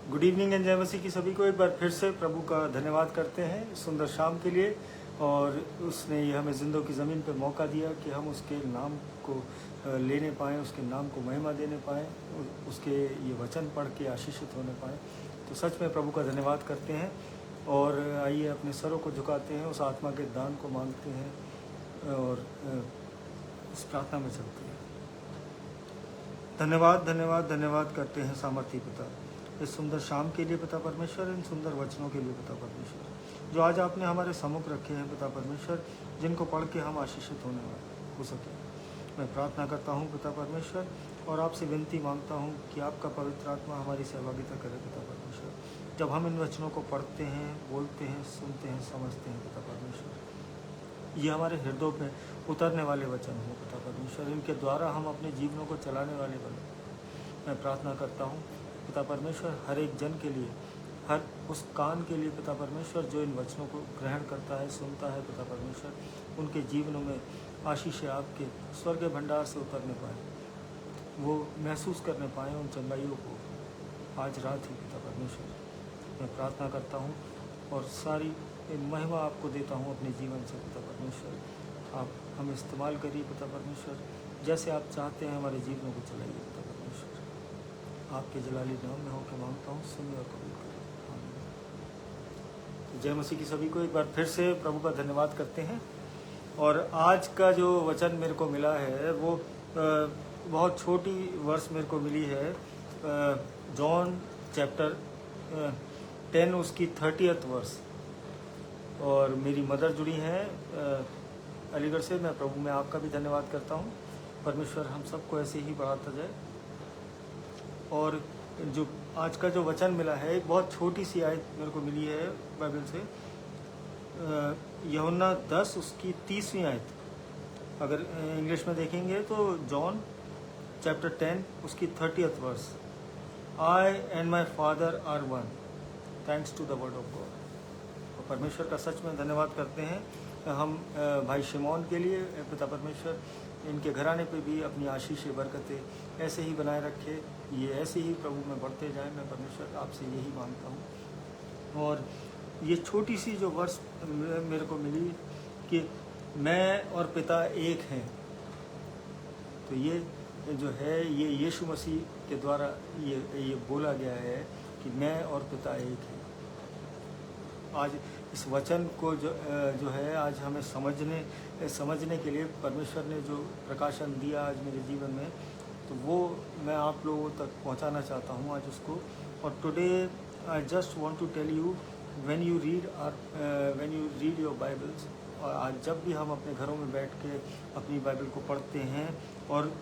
Good evening and जय मसीह की सभी को एक बार फिर से प्रभु का धन्यवाद करते हैं इस सुंदर शाम के लिए। और उसने ये हमें ज़िंदों की ज़मीन पर मौका दिया कि हम उसके नाम को लेने पाएँ, उसके नाम को महिमा देने पाएँ, उसके ये वचन पढ़ के आशीषित होने पाएँ। तो सच में प्रभु का धन्यवाद करते हैं और आइए अपने सरों को झुकाते हैं, उस आत्मा के दान को मांगते हैं और इस प्रार्थना में चलते हैं। धन्यवाद धन्यवाद धन्यवाद करते हैं सामर्थी पिता इस सुंदर शाम के लिए पिता परमेश्वर, इन सुंदर वचनों के लिए पिता परमेश्वर, जो आज आपने हमारे सम्मुख रखे हैं पिता परमेश्वर, जिनको पढ़ के हम आशीषित होने वाले हो सके। मैं प्रार्थना करता हूँ पिता परमेश्वर और आपसे विनती मांगता हूँ कि आपका पवित्र आत्मा हमारी सहभागिता करे पिता परमेश्वर, जब हम इन वचनों को पढ़ते हैं, बोलते हैं, सुनते हैं, समझते हैं पिता परमेश्वर, ये हमारे हृदयों पे उतरने वाले वचन हो पिता परमेश्वर, इनके द्वारा हम अपने जीवनों को चलाने वाले बने। मैं प्रार्थना करता हूँ पिता परमेश्वर हर एक जन के लिए, हर उस कान के लिए पिता परमेश्वर जो इन वचनों को ग्रहण करता है, सुनता है पिता परमेश्वर, उनके जीवनों में आशीष आपके स्वर्ग भंडार से उतरने पाए, वो महसूस करने पाएँ उन चंगाइयों को आज रात ही पिता परमेश्वर। मैं प्रार्थना करता हूँ और सारी महिमा आपको देता हूँ अपने जीवन से पिता परमेश्वर। आप हमें इस्तेमाल करिए पिता परमेश्वर, जैसे आप चाहते हैं हमारे जीवनों को चलाइए पिता परमेश्वर। आपके जलाली नाम में होकर मांगता हूँ, सुनिए और कबूल करिए, आमीन। जय मसीह की सभी को एक बार फिर से प्रभु का धन्यवाद करते हैं। और आज का जो वचन मेरे को मिला है वो बहुत छोटी वर्स मेरे को मिली है, जॉन चैप्टर 10 उसकी 30th वर्स। और मेरी मदर जुड़ी हैं अलीगढ़ से। मैं प्रभु में आपका भी धन्यवाद करता हूँ। परमेश्वर हम सबको ऐसे ही बढ़ाता जाए। और जो आज का जो वचन मिला है, एक बहुत छोटी सी आयत मेरे को मिली है बाइबल से, यूहन्ना 10 उसकी 30वीं आयत। अगर इंग्लिश में देखेंगे तो जॉन चैप्टर 10 उसकी 30th verse, I and my father are one, thanks to the word of God. और परमेश्वर का सच में धन्यवाद करते हैं हम भाई शिमोन के लिए। पिता परमेश्वर इनके घराने पे भी अपनी आशीष बरकतें ऐसे ही बनाए रखे, ये ऐसे ही प्रभु में बढ़ते जाएं। मैं परमेश्वर आपसे यही मांगता हूँ। और ये छोटी सी जो वर्ष मेरे को मिली कि मैं और पिता एक हैं, तो ये जो है ये यीशु मसीह के द्वारा ये बोला गया है कि मैं और पिता एक हैं। आज इस वचन को जो है आज हमें समझने के लिए परमेश्वर ने जो प्रकाशन दिया आज मेरे जीवन में, तो वो मैं आप लोगों तक पहुंचाना चाहता हूं आज उसको। और today I just want to tell you, when you read your Bibles, और आज जब भी हम अपने घरों में बैठ के अपनी बाइबल को पढ़ते हैं, और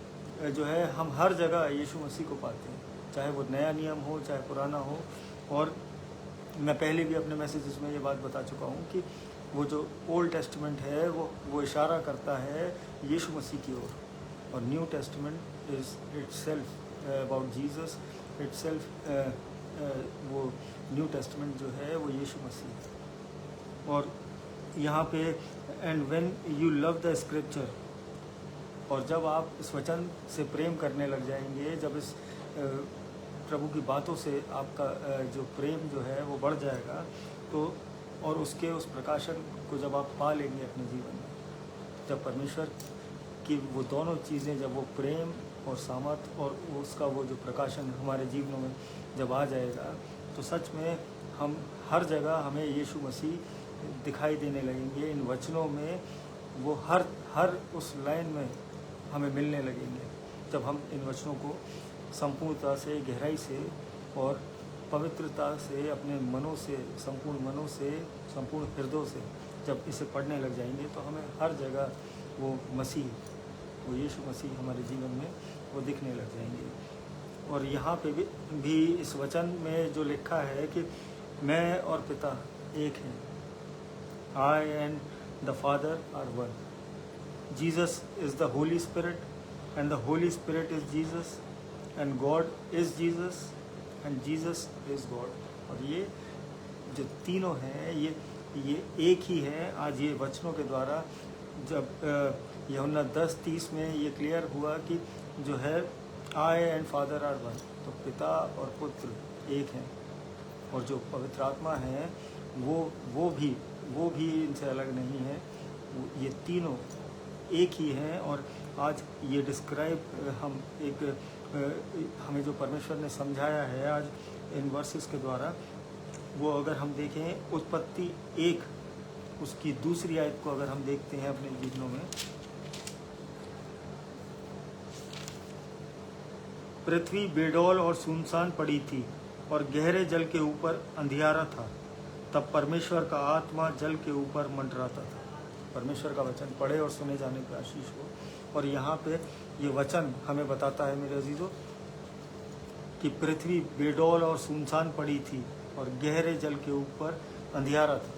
जो है हम हर जगह यीशु मसीह को पाते हैं, चाहे वो नया नियम हो चाहे पुराना हो। और मैं पहले भी अपने मैसेजेस में ये बात बता चुका हूँ कि वो जो ओल्ड टेस्टमेंट है वो इशारा करता है यीशु मसीह की ओर, और new testament is itself about Jesus itself. वो न्यू टेस्टमेंट जो है वो यीशु मसीह। और यहाँ पे and when you love the scripture, और जब आप इस वचन से प्रेम करने लग जाएंगे, जब इस प्रभु की बातों से आपका जो प्रेम जो है वो बढ़ जाएगा, तो और उसके उस प्रकाशन को जब आप पा लेंगे अपने जीवन में, जब परमेश्वर की वो दोनों चीज़ें, जब वो प्रेम और सामर्थ और उसका वो जो प्रकाशन हमारे जीवनों में जब आ जाएगा, तो सच में हम हर जगह हमें यीशु मसीह दिखाई देने लगेंगे। इन वचनों में वो हर उस लाइन में हमें मिलने लगेंगे, जब हम इन वचनों को संपूर्णता से, गहराई से और पवित्रता से, अपने मनों से, संपूर्ण मनों से, संपूर्ण हृदयों से जब इसे पढ़ने लग जाएंगे, तो हमें हर जगह वो मसीह, वो यीशु मसीह हमारे जीवन में वो दिखने लग जाएंगे। और यहाँ पे भी इस वचन में जो लिखा है कि मैं और पिता एक हैं, I and the father are one, Jesus is the Holy Spirit and the Holy Spirit is Jesus and God is Jesus and Jesus is God. और ये जो तीनों हैं ये एक ही है। आज ये वचनों के द्वारा जब यूहन्ना 10:30 में ये क्लियर हुआ कि जो है आई एंड फादर आर वन, तो पिता और पुत्र एक हैं। और जो पवित्र आत्मा है वो भी इनसे अलग नहीं है। ये तीनों एक ही हैं। और आज ये डिस्क्राइब हमें जो परमेश्वर ने समझाया है आज इन वर्सेस के द्वारा, वो अगर हम देखें उत्पत्ति 1 उसकी दूसरी आयत को अगर हम देखते हैं अपने जीवनों में, पृथ्वी बेडौल और सुनसान पड़ी थी और गहरे जल के ऊपर अंधियारा था, तब परमेश्वर का आत्मा जल के ऊपर मंडराता था। परमेश्वर का वचन पढ़े और सुने जाने पर आशीष हो। और यहाँ पे ये वचन हमें बताता है मेरे अजीजों कि पृथ्वी बेडौल और सुनसान पड़ी थी और गहरे जल के ऊपर अंधियारा था,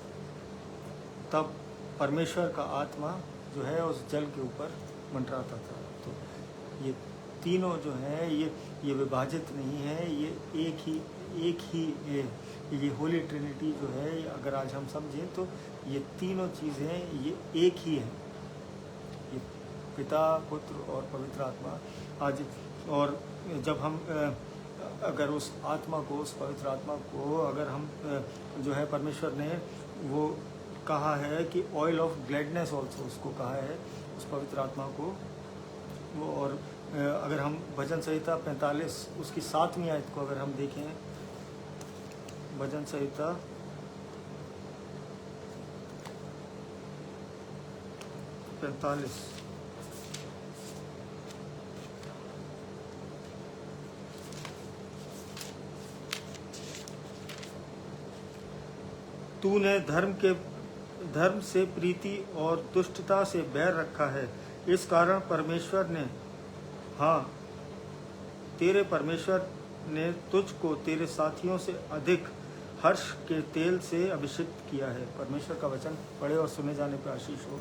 तब परमेश्वर का आत्मा जो है उस जल के ऊपर मंडराता था। तो ये तीनों जो हैं ये विभाजित नहीं है, ये एक ही ये होली ट्रिनिटी जो है, अगर आज हम समझें तो ये तीनों चीज़ें ये एक ही हैं। ये पिता, पुत्र और पवित्र आत्मा। आज और जब हम अगर उस आत्मा को, उस पवित्र आत्मा को अगर हम जो है परमेश्वर ने वो कहा है कि ऑयल ऑफ ग्लैडनेस ऑल्सो उसको कहा है उस पवित्र आत्मा को वो। और अगर हम भजन संहिता 45 उसकी 7वीं आयत को अगर हम देखें, भजन संहिता 45 तूने धर्म से प्रीति और दुष्टता से बैर रखा है, इस कारण परमेश्वर ने, हाँ तेरे परमेश्वर ने तुझको तेरे साथियों से अधिक हर्ष के तेल से अभिषिक्त किया है। परमेश्वर का वचन पढ़े और सुने जाने पर आशीष हो।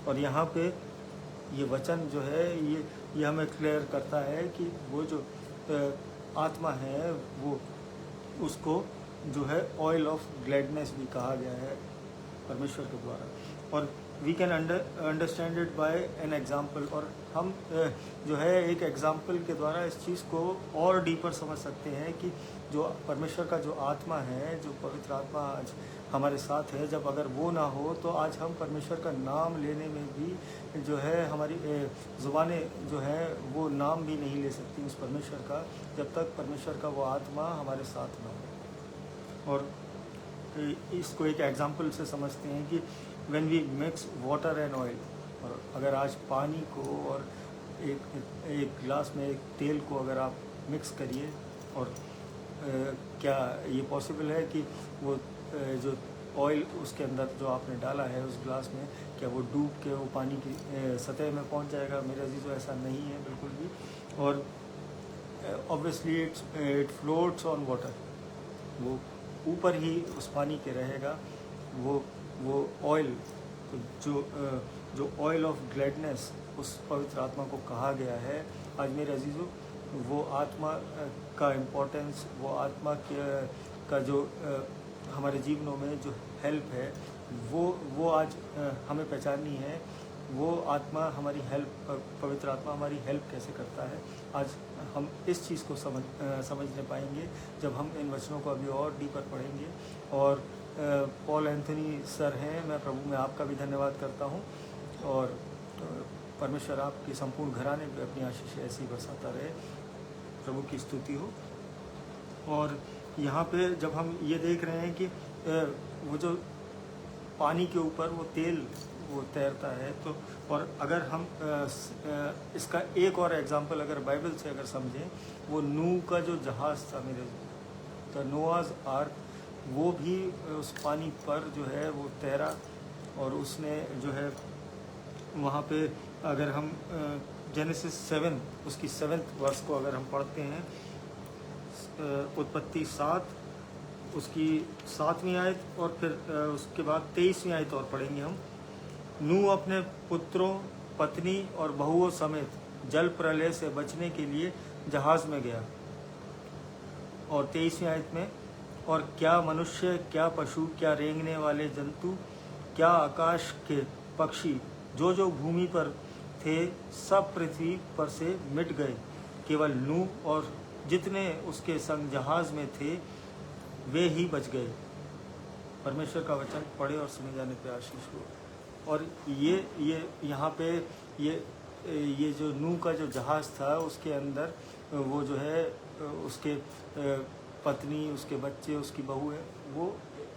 और यहाँ पे ये वचन जो है ये हमें क्लियर करता है कि वो जो आत्मा है वो उसको जो है ऑयल ऑफ ग्लैडनेस भी कहा गया है परमेश्वर के द्वारा। और we can understand it by an example. और हम जो है एक एग्जाम्पल के द्वारा इस चीज़ को और डीपर समझ सकते हैं कि जो परमेश्वर का जो आत्मा है, जो पवित्र आत्मा आज हमारे साथ है, जब अगर वो ना हो तो आज हम परमेश्वर का नाम लेने में भी जो है हमारी ज़ुबानें जो है वो नाम भी नहीं ले सकती उस परमेश्वर का, जब तक परमेश्वर का वो आत्मा हमारे साथ ना हो। और इसको एक एग्जाम्पल से समझते हैं कि when we mix water and oil, और अगर आज पानी को और एक गिलास में एक तेल को अगर आप मिक्स करिए, और क्या ये पॉसिबल है कि वो जो ऑयल उसके अंदर जो आपने डाला है उस गिलास में, क्या वो डूब के वो पानी की सतह में पहुंच जाएगा? मेरे अजीज़ों, ऐसा नहीं है बिल्कुल भी। और obviously it floats on water, वो ऊपर ही उस पानी के रहेगा। वो ऑयल, जो ऑयल ऑफ ग्लैडनेस उस पवित्र आत्मा को कहा गया है। आज मेरे अजीज़ों, वो आत्मा का इम्पोर्टेंस, वो आत्मा का जो हमारे जीवनों में जो हेल्प है, वो आज हमें पहचाननी है। वो आत्मा हमारी हेल्प, पवित्र आत्मा हमारी हेल्प कैसे करता है, आज हम इस चीज़ को समझने पाएंगे जब हम इन वचनों को अभी और डीपर पढ़ेंगे। और पॉल एंथनी सर हैं, मैं प्रभु में आपका भी धन्यवाद करता हूँ, और परमेश्वर आपके संपूर्ण घराने पे अपनी आशीष ऐसी बरसाता रहे। प्रभु की स्तुति हो। और यहाँ पे जब हम ये देख रहे हैं कि वो जो पानी के ऊपर वो तेल वो तैरता है, तो और अगर हम इसका एक और एग्जांपल अगर बाइबल से अगर समझें, वो नूह का जो जहाज़ था मेरे, तो नोआज़ आर्क, वो भी उस पानी पर जो है वो तैरा, और उसने जो है वहाँ पे अगर हम जेनेसिस 7 उसकी 7th वर्स को अगर हम पढ़ते हैं, उत्पत्ति 7 उसकी 7वीं आयत, और फिर उसके बाद 23वीं आयत और पढ़ेंगे हम। नूह अपने पुत्रों, पत्नी और बहुओं समेत जल प्रलय से बचने के लिए जहाज़ में गया। और 23वीं आयत में, और क्या मनुष्य, क्या पशु, क्या रेंगने वाले जंतु, क्या आकाश के पक्षी, जो भूमि पर थे, सब पृथ्वी पर से मिट गए। केवल नूह और जितने उसके संग जहाज़ में थे वे ही बच गए। परमेश्वर का वचन पढ़े और सुने जाने पे आशीष हो। और ये यहाँ पे ये जो नूह का जो जहाज़ था उसके अंदर वो जो है उसके पत्नी, उसके बच्चे, उसकी बहू है,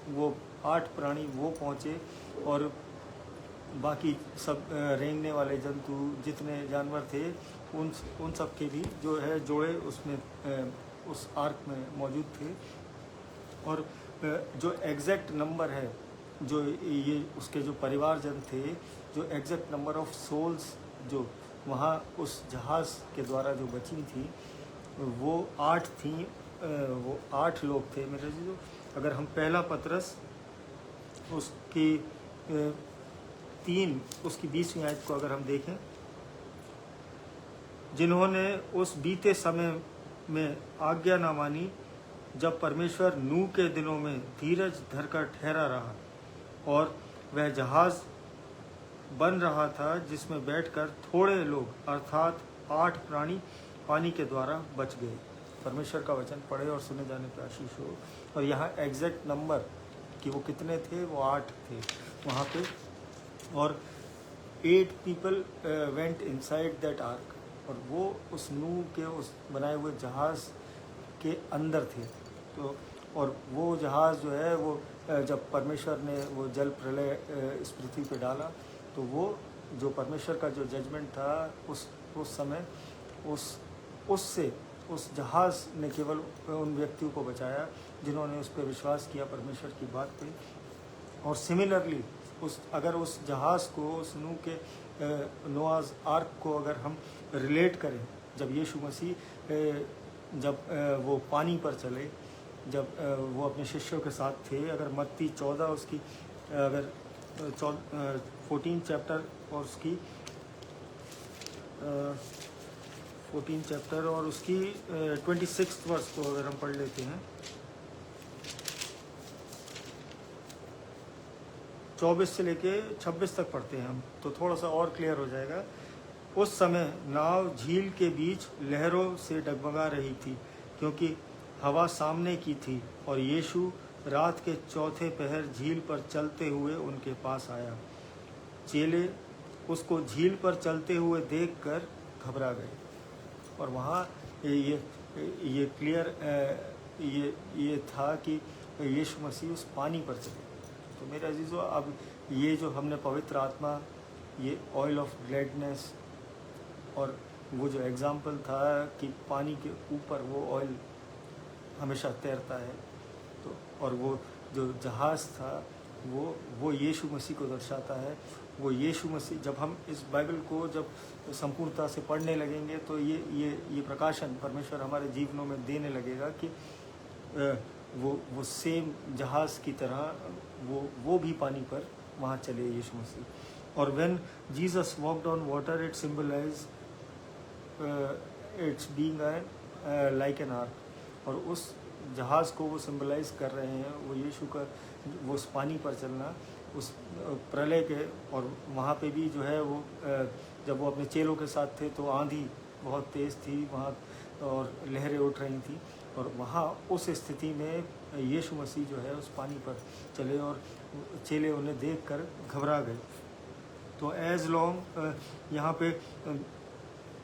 वो 8 प्राणी वो पहुँचे और बाकी सब रेंगने वाले जंतु जितने जानवर थे उन सब के भी जो है जोड़े उसमें उस आर्क में मौजूद थे। और जो एग्जैक्ट नंबर है जो ये उसके जो परिवारजन थे, जो एग्जैक्ट नंबर ऑफ सोल्स जो वहाँ उस जहाज़ के द्वारा जो बची थी वो 8 थी। वो 8 लोग थे मेरे जी। अगर हम पहला पतरस उसकी 3 उसकी 20वीं आयत को अगर हम देखें, जिन्होंने उस बीते समय में आज्ञा न मानी जब परमेश्वर नूह के दिनों में धीरज धरकर ठहरा रहा और वह जहाज़ बन रहा था जिसमें बैठकर थोड़े लोग अर्थात 8 प्राणी पानी के द्वारा बच गए। परमेश्वर का वचन पढ़े और सुने जाने पर आशीष हो। और यहाँ एग्जैक्ट नंबर कि वो कितने थे, वो 8 थे वहाँ पे। और 8 people went inside that arc, और वो उस नूह के उस बनाए हुए जहाज़ के अंदर थे। तो और वो जहाज़ जो है वो जब परमेश्वर ने वो जल प्रलय इस पृथ्वी पे डाला तो वो जो परमेश्वर का जो जजमेंट था उस समय उससे उस जहाज़ ने केवल उन व्यक्तियों को बचाया जिन्होंने उस पर विश्वास किया परमेश्वर की बात पे। और सिमिलरली अगर उस जहाज़ को, उस नूह के नोआज़ आर्क को अगर हम रिलेट करें, जब यीशु मसीह जब वो पानी पर चले, जब वो अपने शिष्यों के साथ थे, अगर मत्ती 14 उसकी अगर 14 चैप्टर और उसकी 14 चैप्टर और उसकी 26 वर्ष को अगर हम पढ़ लेते हैं, 24 से लेके 26 तक पढ़ते हैं हम तो थोड़ा सा और क्लियर हो जाएगा। उस समय नाव झील के बीच लहरों से डगमगा रही थी क्योंकि हवा सामने की थी, और यीशु रात के चौथे पहर झील पर चलते हुए उनके पास आया। चेले उसको झील पर चलते हुए देखकर घबरा गए। और वहाँ ये क्लियर ये था कि यीशु मसीह उस पानी पर चले। तो मेरे अजीज़ों, अब ये जो हमने पवित्र आत्मा, ये ऑयल ऑफ ग्लैडनेस, और वो जो एग्ज़ाम्पल था कि पानी के ऊपर वो ऑयल हमेशा तैरता है, तो और वो जो जहाज़ था वो यीशु मसीह को दर्शाता है। वो यीशु मसीह, जब हम इस बाइबल को जब संपूर्णता से पढ़ने लगेंगे तो ये प्रकाशन परमेश्वर हमारे जीवनों में देने लगेगा कि वो सेम जहाज़ की तरह वो भी पानी पर वहाँ चले यीशु मसीह। और when Jesus walked on water it symbolize it's being like an ark. और उस जहाज़ को वो सिंबलाइज कर रहे हैं, वो यीशु का वो उस पानी पर चलना, उस प्रलय के। और वहाँ पे भी जो है वो जब वो अपने चेलों के साथ थे तो आंधी बहुत तेज़ थी वहाँ और लहरें उठ रही थी, और वहाँ उस स्थिति में यीशु मसीह जो है उस पानी पर चले और चेले उन्हें देखकर घबरा गए। तो एज लॉन्ग यहाँ पे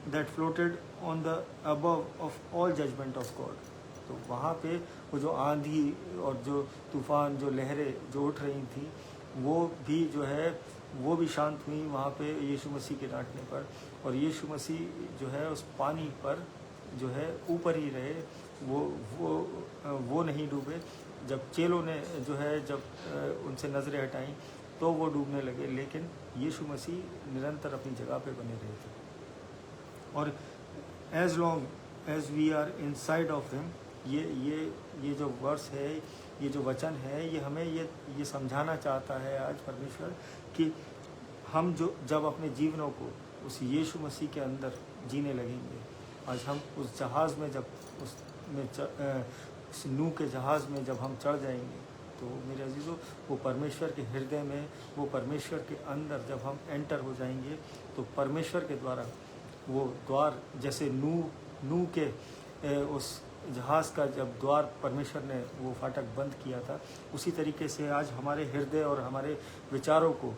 that floated on the above of all judgement of God. तो वहाँ पे वो जो आंधी और जो तूफ़ान, जो लहरें जो उठ रही थी, वो भी जो है वो भी शांत हुई वहाँ पे यीशु मसीह के डांटने पर। और यीशु मसीह जो है उस पानी पर जो है ऊपर ही रहे, वो नहीं डूबे। जब चेलों ने जो है जब उनसे नज़रें हटाई तो वो डूबने लगे, लेकिन यीशु मसीह निरंतर अपनी जगह पे बने रहे थे। और as long as we are inside of him, ये जो वर्स है, ये जो वचन है, ये हमें ये समझाना चाहता है आज परमेश्वर कि हम जब अपने जीवनों को उस यीशु मसीह के अंदर जीने लगेंगे, आज हम उस जहाज़ में जब उस नूह के जहाज़ में जब हम चढ़ जाएंगे तो मेरे अजीज़ों, वो परमेश्वर के हृदय में, वो परमेश्वर के अंदर जब हम एंटर हो जाएंगे तो परमेश्वर के द्वारा वो द्वार, जैसे नूह के उस जहाज़ का जब द्वार परमेश्वर ने वो फाटक बंद किया था, उसी तरीके से आज हमारे हृदय और हमारे विचारों को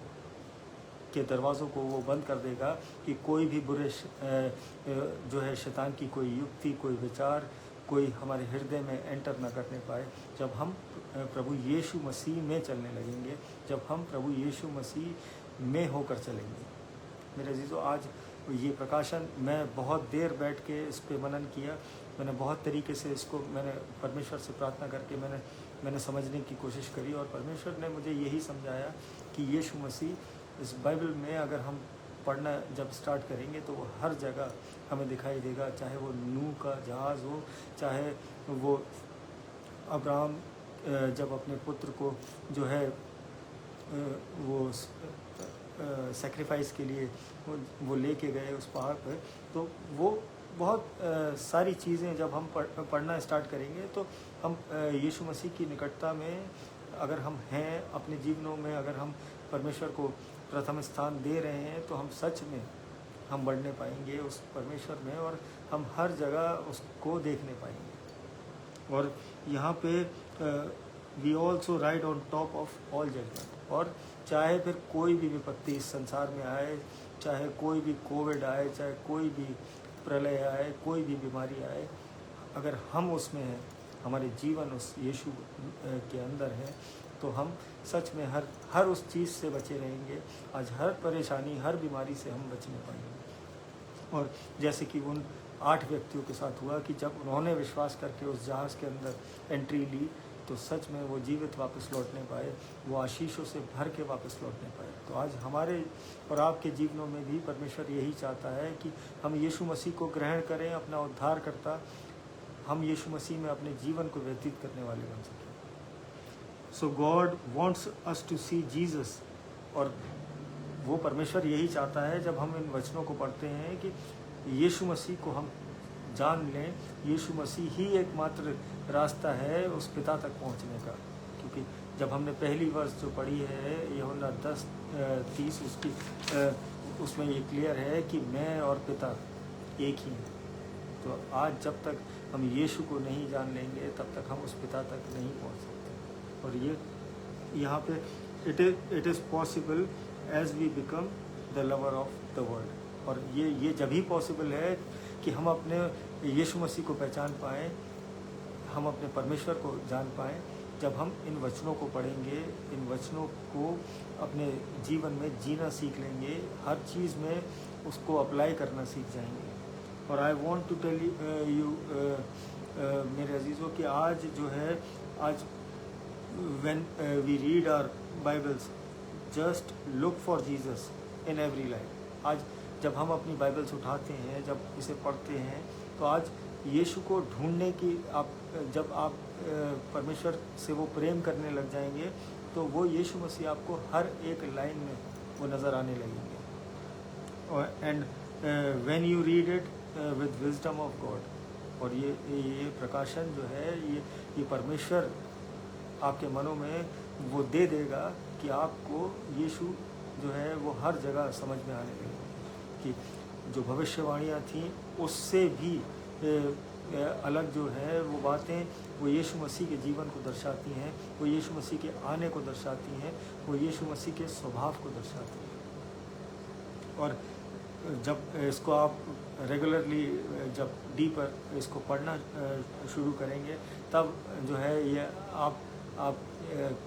के दरवाज़ों को वो बंद कर देगा कि कोई भी बुरे जो है शैतान की कोई युक्ति, कोई विचार, कोई हमारे हृदय में एंटर ना करने पाए। जब हम प्रभु यीशु मसीह में चलने लगेंगे, जब हम प्रभु यीशु मसीह में होकर चलेंगे। मेरे अजीज़ों, आज ये प्रकाशन मैं बहुत देर बैठ के इस पे मनन किया। मैंने बहुत तरीके से इसको मैंने परमेश्वर से प्रार्थना करके मैंने समझने की कोशिश करी, और परमेश्वर ने मुझे यही समझाया कि यीशु मसीह इस बाइबल में अगर हम पढ़ना जब स्टार्ट करेंगे तो वो हर जगह हमें दिखाई देगा, चाहे वो नूह का जहाज़ हो, चाहे वो अब्राहम जब अपने पुत्र को जो है वो सेक्रीफाइस के लिए वो लेके गए उस पहाड़ पर, तो वो बहुत सारी चीज़ें जब हम पढ़ना स्टार्ट करेंगे तो हम यीशु मसीह की निकटता में अगर हम हैं अपने जीवनों में, अगर हम परमेश्वर को प्रथम स्थान दे रहे हैं, तो हम सच में हम बढ़ने पाएंगे उस परमेश्वर में, और हम हर जगह उसको देखने पाएंगे। और यहाँ पे we also ride on top of all judgement. और चाहे फिर कोई भी विपत्ति इस संसार में आए, चाहे कोई भी कोविड आए, चाहे कोई भी प्रलय आए, कोई भी बीमारी आए, अगर हम उसमें हैं, हमारे जीवन उस यीशु के अंदर है, तो हम सच में हर उस चीज़ से बचे रहेंगे। आज हर परेशानी, हर बीमारी से हम बचने पाएंगे। और जैसे कि उन 8 व्यक्तियों के साथ हुआ कि जब उन्होंने विश्वास करके उस जहाज़ के अंदर एंट्री ली, तो सच में वो जीवित वापस लौटने पाए, वो आशीषों से भर के वापस लौटने पाए। तो आज हमारे और आपके जीवनों में भी परमेश्वर यही चाहता है कि हम यीशु मसीह को ग्रहण करें अपना उद्धार करता, हम यीशु मसीह में अपने जीवन को व्यतीत करने वाले बन सकें। So God wants us to see Jesus. और वो परमेश्वर यही चाहता है जब हम इन वचनों को पढ़ते हैं कि यीशु मसीह को हम जान लें। यीशु मसीह ही एकमात्र रास्ता है उस पिता तक पहुंचने का। क्योंकि जब हमने पहली वर्ष जो पढ़ी है यूहन्ना 10:30, उसमें ये क्लियर है कि मैं और पिता एक ही हैं। तो आज जब तक हम यीशु को नहीं जान लेंगे, तब तक हम उस पिता तक नहीं पहुंच सकते। और ये यहाँ पे it is possible as we become the lover of the world. और ये जब ही पॉसिबल है कि हम अपने यीशु मसीह को पहचान पाएँ, हम अपने परमेश्वर को जान पाएँ, जब हम इन वचनों को पढ़ेंगे, इन वचनों को अपने जीवन में जीना सीख लेंगे, हर चीज़ में उसको अप्लाई करना सीख जाएंगे। और I want to tell you मेरे अजीज़ों कि आज जो है, आज when we read our Bibles, just look for Jesus in every life. आज जब हम अपनी बाइबल्स उठाते हैं, जब इसे पढ़ते हैं, तो आज यीशु को ढूंढने की जब आप परमेश्वर से वो प्रेम करने लग जाएंगे, तो वो यीशु मसीह आपको हर एक लाइन में वो नज़र आने लगेंगे। और and when you read it with wisdom of God. और ये प्रकाशन जो है, ये परमेश्वर आपके मनों में वो दे देगा कि आपको यीशु जो है वो हर जगह समझ में आने लगेगा। कि जो भविष्यवाणियाँ थीं उससे भी अलग जो है वो बातें, वो यीशु मसीह के जीवन को दर्शाती हैं, वो यीशु मसीह के आने को दर्शाती हैं, वो यीशु मसीह के स्वभाव को दर्शाती हैं। और जब इसको आप रेगुलरली जब डीपर इसको पढ़ना शुरू करेंगे, तब जो है ये आप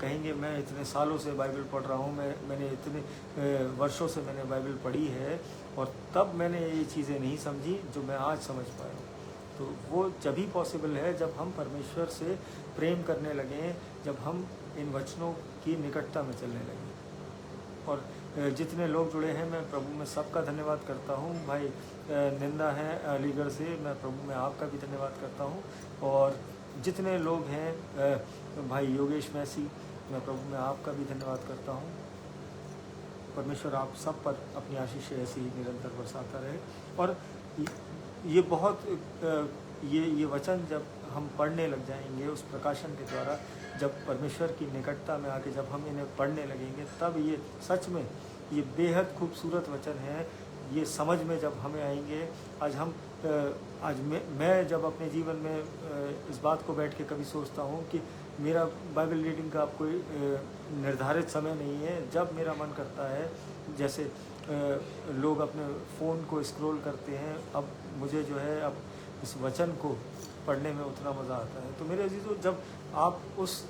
कहेंगे मैं इतने सालों से बाइबल पढ़ रहा हूँ, मैंने इतने वर्षों से मैंने बाइबल पढ़ी है, और तब मैंने ये चीज़ें नहीं समझी जो मैं आज समझ पाया हूँ। तो वो जब ही पॉसिबल है जब हम परमेश्वर से प्रेम करने लगें, जब हम इन वचनों की निकटता में चलने लगें। और जितने लोग जुड़े हैं, मैं प्रभु में सबका धन्यवाद करता हूँ। भाई निंदा है अलीगढ़ से, मैं प्रभु में आपका भी धन्यवाद करता हूँ। और जितने लोग हैं, भाई योगेश मैसी, मैं प्रभु में आपका भी धन्यवाद करता हूँ। परमेश्वर आप सब पर अपनी आशीष ऐसी ही निरंतर बरसाता रहे। और ये बहुत ये वचन जब हम पढ़ने लग जाएंगे उस प्रकाशन के द्वारा, जब परमेश्वर की निकटता में आके जब हम इन्हें पढ़ने लगेंगे, तब ये सच में ये बेहद खूबसूरत वचन है। ये समझ में जब हमें आएंगे, आज हम आज मैं जब अपने जीवन में इस बात को बैठ के कभी सोचता हूँ कि मेरा बाइबल रीडिंग का कोई निर्धारित समय नहीं है, जब मेरा मन करता है, जैसे लोग अपने फ़ोन को स्क्रॉल करते हैं, अब मुझे जो है अब इस वचन को पढ़ने में उतना मज़ा आता है। तो मेरे अजीज़ों, जब आप उस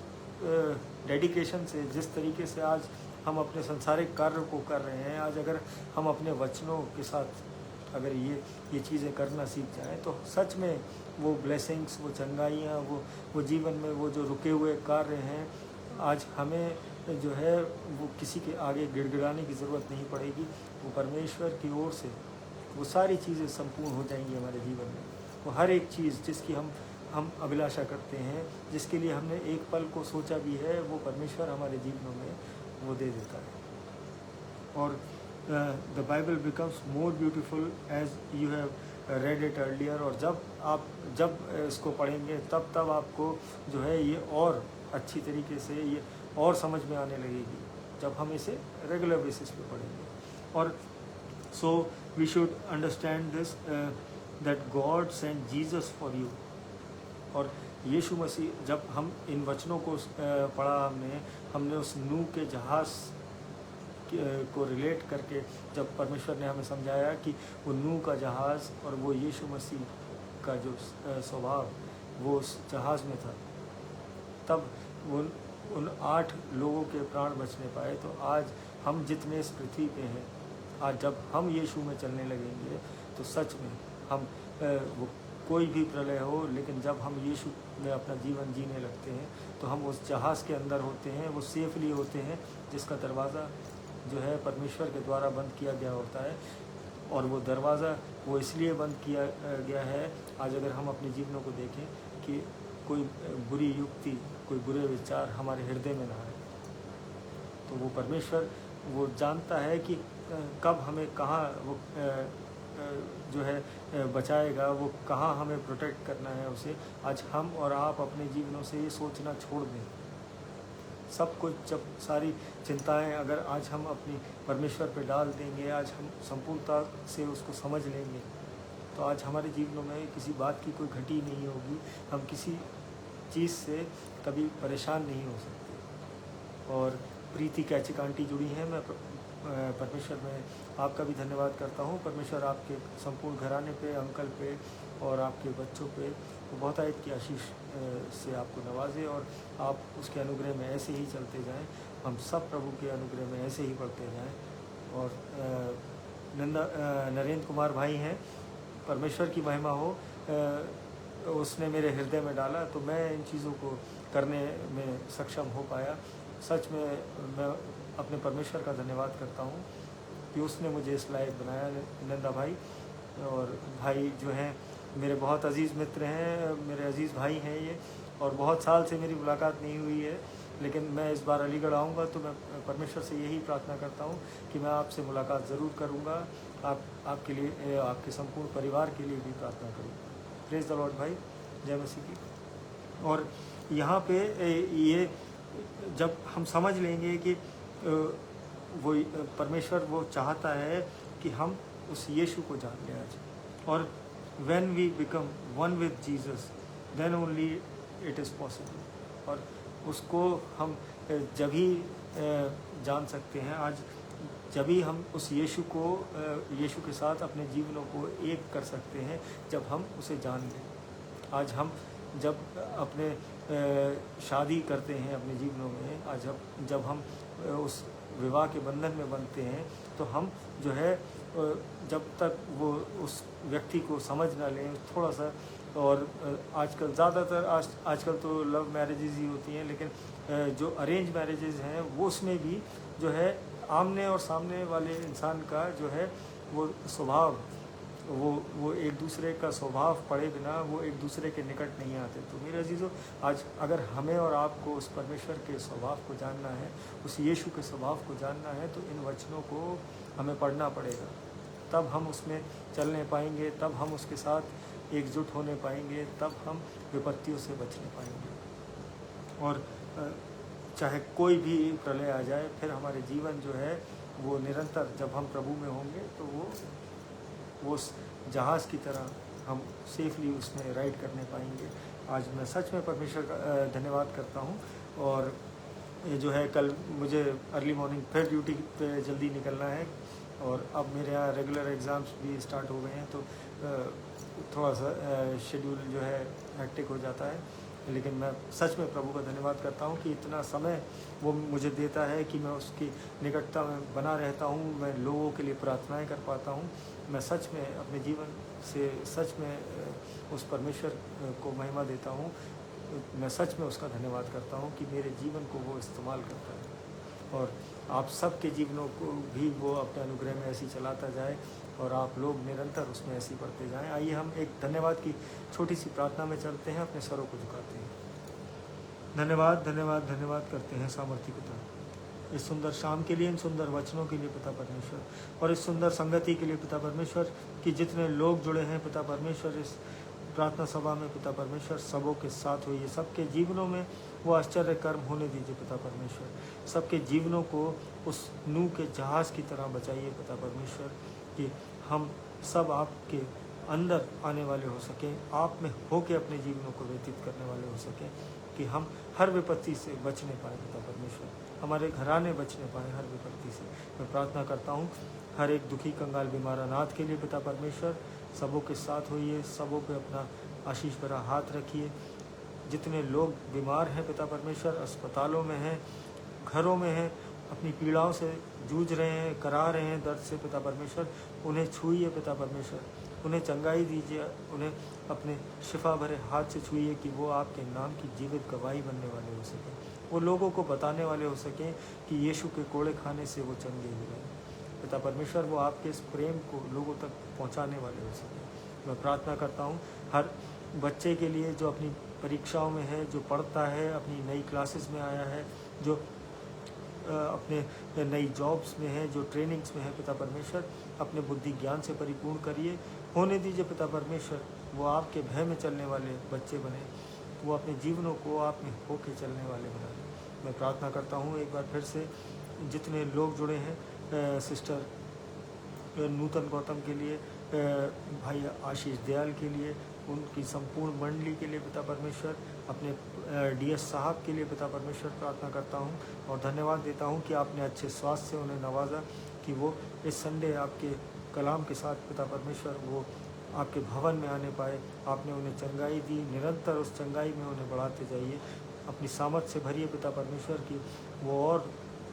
डेडिकेशन से, जिस तरीके से आज हम अपने संसारिक कार्य को कर रहे हैं, आज अगर हम अपने वचनों के साथ अगर ये चीज़ें करना सीख जाएं, तो सच में वो ब्लेसिंग्स, वो चंगाइयाँ, वो जीवन में वो जो रुके हुए कार्य हैं, आज हमें जो है वो किसी के आगे गिड़गिड़ाने की ज़रूरत नहीं पड़ेगी। वो परमेश्वर की ओर से वो सारी चीज़ें संपूर्ण हो जाएंगी हमारे जीवन में। वो हर एक चीज़ जिसकी हम अभिलाषा करते हैं, जिसके लिए हमने एक पल को सोचा भी है, वो परमेश्वर हमारे जीवनों में वो दे देता है। और the Bible becomes more beautiful as you have read it earlier. और जब इसको पढ़ेंगे तब आपको जो है ये और अच्छी तरीके से ये और समझ में आने लगेगी, जब हम इसे रेगुलर बेसिस पे पढ़ेंगे। और so we should understand this that God sent Jesus for you. और यीशु मसीह, जब हम इन वचनों को पढ़ा, हमने उस नूह के जहाज़ को रिलेट करके, जब परमेश्वर ने हमें समझाया कि वो नूह का जहाज़ और वो यीशु मसीह का जो स्वभाव वो उस जहाज़ में था, तब उन 8 लोगों के प्राण बचने पाए। तो आज हम जितने इस पृथ्वी पे हैं, आज जब हम यीशु में चलने लगेंगे तो सच में हम वो कोई भी प्रलय हो, लेकिन जब हम यीशु में अपना जीवन जीने लगते हैं तो हम उस जहाज़ के अंदर होते हैं, वो सेफली होते हैं, जिसका दरवाज़ा जो है परमेश्वर के द्वारा बंद किया गया होता है। और वो दरवाज़ा वो इसलिए बंद किया गया है, आज अगर हम अपने जीवनों को देखें, कि कोई बुरी युक्ति, कोई बुरे विचार हमारे हृदय में ना आए। तो वो परमेश्वर वो जानता है कि कब हमें कहाँ वो जो है बचाएगा, वो कहाँ हमें प्रोटेक्ट करना है उसे। आज हम और आप अपने जीवनों से ये सोचना छोड़ दें। सब कुछ, जब सारी चिंताएं अगर आज हम अपनी परमेश्वर पे डाल देंगे, आज हम संपूर्णता से उसको समझ लेंगे, तो आज हमारे जीवनों में किसी बात की कोई घटी नहीं होगी, हम किसी चीज़ से कभी परेशान नहीं हो सकते। और प्रीति कैचिक आंटी जुड़ी हैं, मैं परमेश्वर में आपका भी धन्यवाद करता हूँ। परमेश्वर आपके संपूर्ण घराने पे, अंकल पे और आपके बच्चों पे वो बहुत आयत की आशीष से आपको नवाजे, और आप उसके अनुग्रह में ऐसे ही चलते जाएं। हम सब प्रभु के अनुग्रह में ऐसे ही बढ़ते जाएं। और नरेंद्र कुमार भाई हैं, परमेश्वर की महिमा हो, उसने मेरे हृदय में डाला तो मैं इन चीज़ों को करने में सक्षम हो पाया। सच में मैं अपने परमेश्वर का धन्यवाद करता हूँ कि उसने मुझे इस लायक बनाया। नंदा भाई और भाई जो हैं मेरे बहुत अजीज़ मित्र हैं, मेरे अजीज़ भाई हैं ये, और बहुत साल से मेरी मुलाकात नहीं हुई है, लेकिन मैं इस बार अलीगढ़ आऊँगा तो मैं परमेश्वर से यही प्रार्थना करता हूँ कि मैं आपसे मुलाकात ज़रूर करूँगा। आपके लिए, आपके संपूर्ण परिवार के लिए भी प्रार्थना करूँगा। प्रेज़ द लॉर्ड भाई, जय मसीह की। और यहाँ पे ये जब हम समझ लेंगे कि वो परमेश्वर वो चाहता है कि हम उस यीशु को जान लें आज, और when we become one with Jesus then only it is possible। और उसको हम जब ही जान सकते हैं, आज जब ही हम उस यीशु के साथ अपने जीवनों को एक कर सकते हैं, जब हम उसे जान लें। आज हम जब अपने शादी करते हैं अपने जीवनों में, आज जब हम उस विवाह के बंधन में बनते हैं, तो हम जो है जब तक वो उस व्यक्ति को समझ ना लें थोड़ा सा, और आजकल ज़्यादातर आजकल तो लव मैरिजेज़ ही होती हैं, लेकिन जो अरेंज मैरिजेज़ हैं वो उसमें भी जो है आमने और सामने वाले इंसान का जो है वो स्वभाव, वो एक दूसरे का स्वभाव पढ़े बिना वो एक दूसरे के निकट नहीं आते। तो मेरे अजीज़ों, आज अगर हमें और आपको उस परमेश्वर के स्वभाव को जानना है, उस यीशु के स्वभाव को जानना है, तो इन वचनों को हमें पढ़ना पड़ेगा। तब हम उसमें चलने पाएंगे, तब हम उसके साथ एकजुट होने पाएंगे, तब हम विपत्तियों से बचने पाएंगे। और चाहे कोई भी प्रलय आ जाए, फिर हमारे जीवन जो है वो निरंतर, जब हम प्रभु में होंगे तो वो उस जहाज़ की तरह हम सेफली उसमें राइड करने पाएंगे। आज मैं सच में परमेश्वर का धन्यवाद करता हूँ। और ये जो है, कल मुझे अर्ली मॉर्निंग फिर ड्यूटी पे जल्दी निकलना है, और अब मेरे यहाँ रेगुलर एग्ज़ाम्स भी स्टार्ट हो गए हैं, तो थोड़ा सा शेड्यूल जो है हैक्टिक हो जाता है। लेकिन मैं सच में प्रभु का धन्यवाद करता हूँ कि इतना समय वो मुझे देता है कि मैं उसकी निकटता में बना रहता हूँ, मैं लोगों के लिए प्रार्थनाएं कर पाता हूँ। मैं सच में अपने जीवन से सच में उस परमेश्वर को महिमा देता हूँ। मैं सच में उसका धन्यवाद करता हूँ कि मेरे जीवन को वो इस्तेमाल करता है, और आप सबके जीवनों को भी वो अपने अनुग्रह में ऐसी चलाता जाए, और आप लोग निरंतर उसमें ऐसे ही बढ़ते जाएं। आइए हम एक धन्यवाद की छोटी सी प्रार्थना में चलते हैं, अपने सरों को झुकाते हैं। धन्यवाद धन्यवाद धन्यवाद करते हैं सामर्थी पिता, इस सुंदर शाम के लिए, इन सुंदर वचनों के लिए पिता परमेश्वर, और इस सुंदर संगति के लिए पिता परमेश्वर, कि जितने लोग जुड़े हैं पिता परमेश्वर इस प्रार्थना सभा में पिता परमेश्वर, सबों के साथ होइए, सबके जीवनों में वो आश्चर्य कर्म होने दीजिए पिता परमेश्वर। सबके जीवनों को उस नूह के जहाज़ की तरह बचाइए पिता परमेश्वर, कि हम सब आपके अंदर आने वाले हो सकें, आप में होके अपने जीवनों को व्यतीत करने वाले हो सकें, कि हम हर विपत्ति से बचने पाएँ पिता परमेश्वर, हमारे घराने बचने पाएँ हर विपत्ति से। मैं प्रार्थना करता हूँ हर एक दुखी कंगाल बीमार अनाथ के लिए पिता परमेश्वर, सबों के साथ होइए, सबों पे अपना आशीष भरा हाथ रखिए। जितने लोग बीमार हैं पिता परमेश्वर, अस्पतालों में हैं, घरों में हैं, अपनी पीड़ाओं से जूझ रहे हैं, करा रहे हैं दर्द से पिता परमेश्वर, उन्हें छूइए पिता परमेश्वर, उन्हें चंगाई दीजिए, उन्हें अपने शिफा भरे हाथ से छूइए, कि वो आपके नाम की जीवित गवाही बनने वाले हो सकें, वो लोगों को बताने वाले हो सकें कि यीशु के कोड़े खाने से वो चंगे हो गए पिता परमेश्वर, वो आपके इस प्रेम को लोगों तक पहुंचाने वाले हो सकें। मैं प्रार्थना करता हूं हर बच्चे के लिए जो अपनी परीक्षाओं में है, जो पढ़ता है, अपनी नई क्लासेस में आया है, जो अपने नई जॉब्स में है, जो ट्रेनिंग्स में है पिता परमेश्वर, अपने बुद्धि ज्ञान से परिपूर्ण करिए, होने दीजिए पिता परमेश्वर, वो आपके भय में चलने वाले बच्चे बने, वो अपने जीवनों को आप में होके चलने वाले बनाए। मैं प्रार्थना करता हूँ एक बार फिर से जितने लोग जुड़े हैं, सिस्टर नूतन गौतम के लिए, भाई आशीष दयाल के लिए, उनकी संपूर्ण मंडली के लिए पिता परमेश्वर, अपने डीएस साहब के लिए पिता परमेश्वर प्रार्थना करता हूं, और धन्यवाद देता हूं कि आपने अच्छे स्वास्थ्य से उन्हें नवाजा, कि वो इस संडे आपके कलाम के साथ पिता परमेश्वर वो आपके भवन में आने पाए। आपने उन्हें चंगाई दी, निरंतर उस चंगाई में उन्हें बढ़ाते जाइए, अपनी सामर्थ से भरिए पिता परमेश्वर, की वो और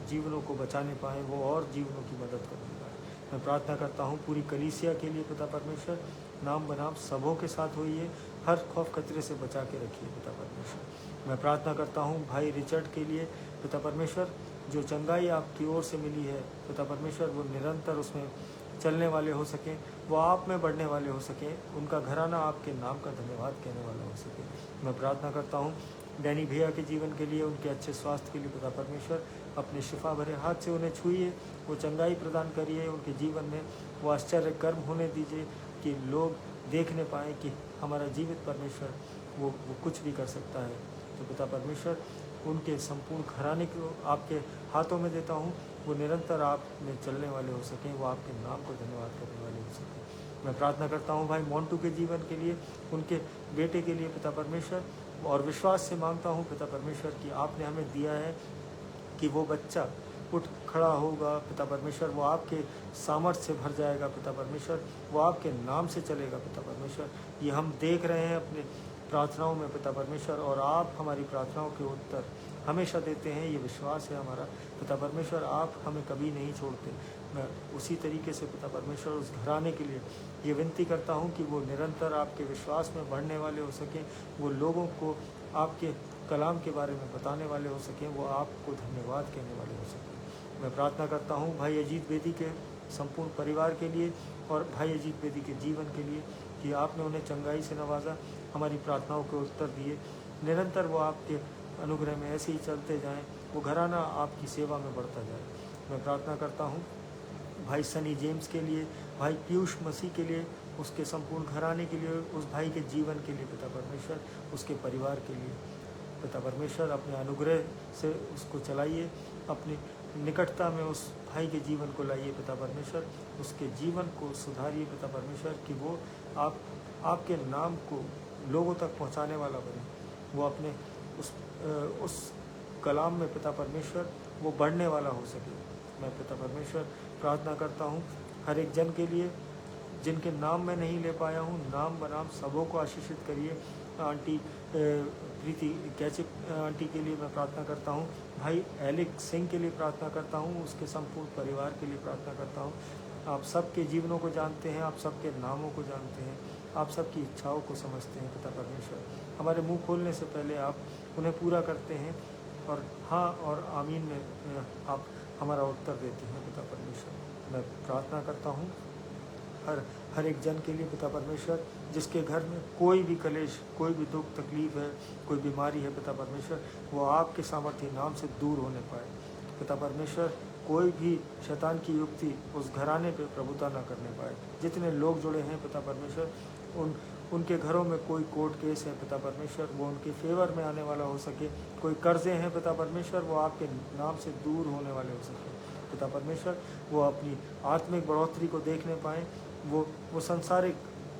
जीवनों को बचाने पाएँ, वो और जीवनों की मदद करने पाएँ। मैं प्रार्थना करता हूँ पूरी कलीसिया के लिए पिता परमेश्वर, नाम बनाम सबों के साथ होइए, हर खौफ खतरे से बचा के रखिए पिता परमेश्वर। मैं प्रार्थना करता हूँ भाई रिचर्ड के लिए पिता परमेश्वर, जो चंगाई आपकी ओर से मिली है पिता परमेश्वर, वो निरंतर उसमें चलने वाले हो सकें, वो आप में बढ़ने वाले हो सकें, उनका घराना आपके नाम का धन्यवाद कहने वाला हो सके। मैं प्रार्थना करता हूँ डैनी भैया के जीवन के लिए, उनके अच्छे स्वास्थ्य के लिए पिता परमेश्वर, अपने शिफा भरे हाथ से उन्हें छूइए, वो चंगाई प्रदान करिए, उनके जीवन में वो आश्चर्य कर्म होने दीजिए, कि लोग देखने पाएँ कि हमारा जीवित परमेश्वर वो कुछ भी कर सकता है। तो पिता परमेश्वर, उनके संपूर्ण घराने को आपके हाथों में देता हूँ, वो निरंतर आप में चलने वाले हो सकें, वो आपके नाम को धन्यवाद करने वाले हो सकें। मैं प्रार्थना करता हूँ भाई मोंटू के जीवन के लिए, उनके बेटे के लिए पिता परमेश्वर, और विश्वास से मांगता हूँ पिता परमेश्वर कि आपने हमें दिया है कि वो बच्चा उठ खड़ा होगा पिता परमेश्वर, वो आपके सामर्थ्य से भर जाएगा पिता परमेश्वर, वो आपके नाम से चलेगा पिता परमेश्वर। ये हम देख रहे हैं अपने प्रार्थनाओं में पिता परमेश्वर, और आप हमारी प्रार्थनाओं के उत्तर हमेशा देते हैं, ये विश्वास है हमारा पिता परमेश्वर, आप हमें कभी नहीं छोड़ते। मैं उसी तरीके से पिता परमेश्वर उस घराने के लिए ये विनती करता हूँ कि वो निरंतर आपके विश्वास में बढ़ने वाले हो सकें, वो लोगों को आपके कलाम के बारे में बताने वाले हो सकें, वो आपको धन्यवाद कहने वाले हो सकें। मैं प्रार्थना करता हूँ भाई अजीत बेदी के संपूर्ण परिवार के लिए, और भाई अजीत बेदी के जीवन के लिए, कि आपने उन्हें चंगाई से नवाजा, हमारी प्रार्थनाओं के उत्तर दिए, निरंतर वो आपके अनुग्रह में ऐसे ही चलते जाएं, वो घराना आपकी सेवा में बढ़ता जाए। मैं प्रार्थना करता हूँ भाई सनी जेम्स के लिए, भाई पीयूष मसीह के लिए, उसके संपूर्ण घराने के लिए, उस भाई के जीवन के लिए पिता परमेश्वर, उसके परिवार के लिए पिता परमेश्वर, अपने अनुग्रह से उसको चलाइए, अपनी निकटता में उस भाई के जीवन को लाइए पिता परमेश्वर, उसके जीवन को सुधारिए पिता परमेश्वर, कि वो आप आपके नाम को लोगों तक पहुंचाने वाला बने, वो अपने उस कलाम में पिता परमेश्वर वो बढ़ने वाला हो सके। मैं पिता परमेश्वर प्रार्थना करता हूँ हर एक जन के लिए जिनके नाम मैं नहीं ले पाया हूँ, नाम बनाम सबों को आशीषित करिए। आंटी प्रीति कैचिक आंटी के लिए मैं प्रार्थना करता हूँ, भाई एलिक सिंह के लिए प्रार्थना करता हूँ, उसके संपूर्ण परिवार के लिए प्रार्थना करता हूँ। आप सबके जीवनों को जानते हैं, आप सबके नामों को जानते हैं, आप सबकी इच्छाओं को समझते हैं पिता परमेश्वर। हमारे मुंह खोलने से पहले आप उन्हें पूरा करते हैं और हाँ और आमीन में आप हमारा उत्तर देते हैं पिता परमेश्वर। मैं प्रार्थना करता हूँ हर एक जन के लिए पिता परमेश्वर, जिसके घर में कोई भी कलेश, कोई भी दुख तकलीफ है, कोई बीमारी है पिता परमेश्वर, वो आपके सामर्थ्य नाम से दूर होने पाए पिता परमेश्वर। कोई भी शैतान की युक्ति उस घराने पे प्रभुता न करने पाए। जितने लोग जुड़े हैं पिता परमेश्वर, उनके घरों में कोई कोर्ट केस है पिता परमेश्वर, वो उनके फेवर में आने वाला हो सके। कोई कर्जे हैं पिता परमेश्वर, वो आपके नाम से दूर होने वाले हो सके पिता परमेश्वर। वो अपनी आत्मिक बढ़ोतरी को देखने पाएँ, वो संसारिक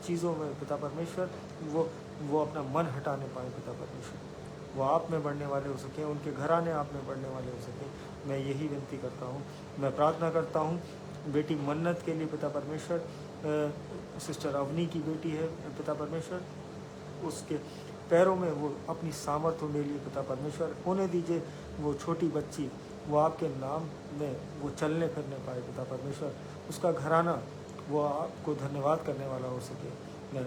चीज़ों में पिता परमेश्वर वो अपना मन हटाने पाए पिता परमेश्वर। वो आप में बढ़ने वाले हो सके, उनके घराने आप में बढ़ने वाले हो सके। मैं यही विनती करता हूँ। मैं प्रार्थना करता हूँ बेटी मन्नत के लिए पिता परमेश्वर, सिस्टर अवनी की बेटी है पिता परमेश्वर, उसके पैरों में वो अपनी सामर्थ्य ले लिए पिता परमेश्वर। होने दीजिए वो छोटी बच्ची वो आपके नाम में वो चलने फिरने पाए पिता परमेश्वर। उसका घराना वो आपको धन्यवाद करने वाला हो सके। मैं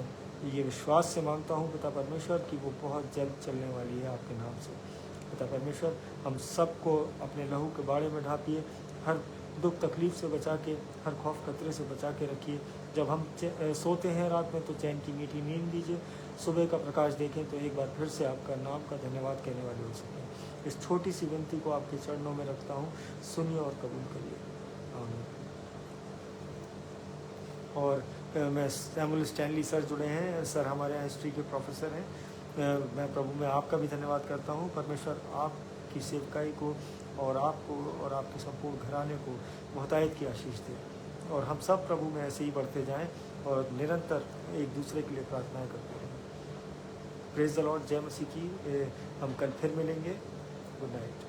ये विश्वास से मांगता हूँ पिता परमेश्वर कि वो बहुत जल्द चलने वाली है आपके नाम से पिता परमेश्वर। हम सबको अपने लहू के बाड़े में ढापिए, हर दुख तकलीफ से बचा के, हर खौफ खतरे से बचा के रखिए। जब हम सोते हैं रात में तो चैन की मीठी नींद दीजिए, सुबह का प्रकाश देखें तो एक बार फिर से आपका नाम का धन्यवाद कहने वाले हो सकें। इस छोटी सी विनती को आपके चरणों में रखता हूँ, सुनिए और कबूल करिए। आमीन। और मैं सैमुअल स्टैनली सर जुड़े हैं, सर हमारे यहाँ हिस्ट्री के प्रोफेसर हैं। मैं प्रभु में आपका भी धन्यवाद करता हूँ। परमेश्वर आपकी सेवकाई को और आपको और आपके संपूर्ण घराने को बहुतायत की आशीष दे, और हम सब प्रभु में ऐसे ही बढ़ते जाएं और निरंतर एक दूसरे के लिए प्रार्थनाएं करते रहें। प्रेज द लॉर्ड, जय मसीह की। हम कल फिर मिलेंगे। Good night.